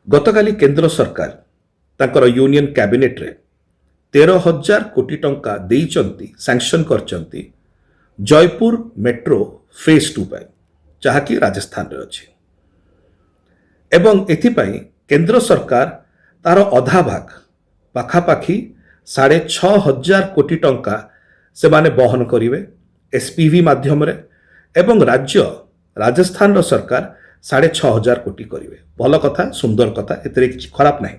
गतकाली केंद्र सरकार तांकर यूनियन कैबिनेट रे 13,000 कोटी टंका देइचंती सैंक्शन करचंती जयपुर मेट्रो फेज 2 पाई जहाँकि राजस्थान रे अछि एवं एथिपाई केंद्र सरकार तार अधा भाग पाखापाखी 6,500 कोटी टंका से माने बहन करिवे एसपीवी माध्यम रे एवं राज्य राजस्थान रो सरकार 6,500 कोटी करिवे। भल कथा सुंदर कथा एतरे किछि खराब नाही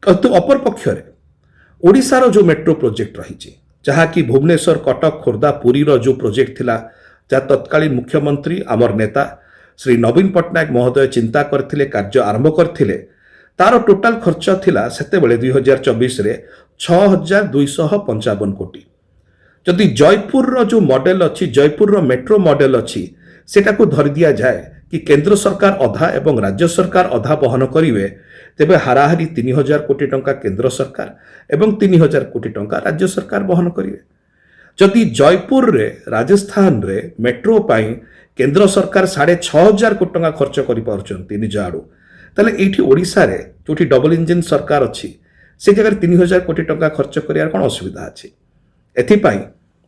किंतु अपर पक्ष रे ओडिसा रो जो मेट्रो प्रोजेक्ट रही जहाँकि भुवनेश्वर कटक खोर्धा पुरी रो जो प्रोजेक्ट थिला जहाँ तत्कालीन मुख्यमंत्री आमर नेता श्री नवीन पट्टनायक महोदय चिंता करथिले कार्य आरंभ करथिले तार टोटाल खर्च थिला सेते बेले 2024 रे 6,255 कोटी। जदि जयपुर रो जो मॉडल अछि जयपुर रो मेट्रो मॉडल अछि सेटा को धरि दिया जाए कि केंद्र सरकार अधा एवं राज्य सरकार अधा बहन करिवे तेबे हाराहारी 3,000 कोटी टंका केंद्र सरकार एवं 3,000 कोटी टंका राज्य सरकार बहन करिवे। जदि जयपुर रे राजस्थान रे मेट्रो पाई केंद्र सरकार 6,500 कोटी टंका खर्च करि पारुचंती निज आडू ताले एठी ओडिसा रे जोठी डबल इंजिन सरकार अछि से जगह 3,000 कोटी टंका खर्च करियार कोन असुविधा अछि। एथिपाई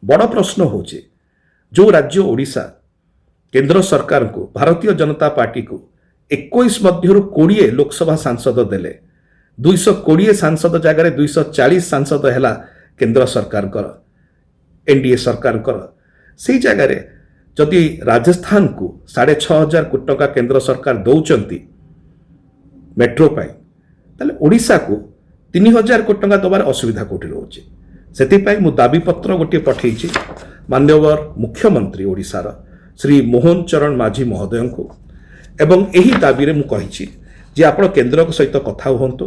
बड़ प्रश्न होचे जो राज्य ओडिसा केंद्र सरकार को भारतीय जनता पार्टी को 21 मध्यरु 20 लोकसभा सांसद देले 220 सांसद जगह 240 सांसद हैला केंद्र सरकार कर एनडीए सरकार कर से जगह रे जदि राजस्थान को 6,500 कोटी टंका केंद्र सरकार दौचंती मेट्रो पाई ताले ओडिसा को 3,000 कोटी टंका दबार असुविधा कोठी रहउची। सेतिपाई मु दाबी पत्र गोटे पठेइछि माननीय मुख्यमंत्री ओडिसार श्री मोहन चरण माझी महोदय को एवं एही दाबी रे मु कहिछि जे आपण केंद्र सहित कथा हुअन्तु।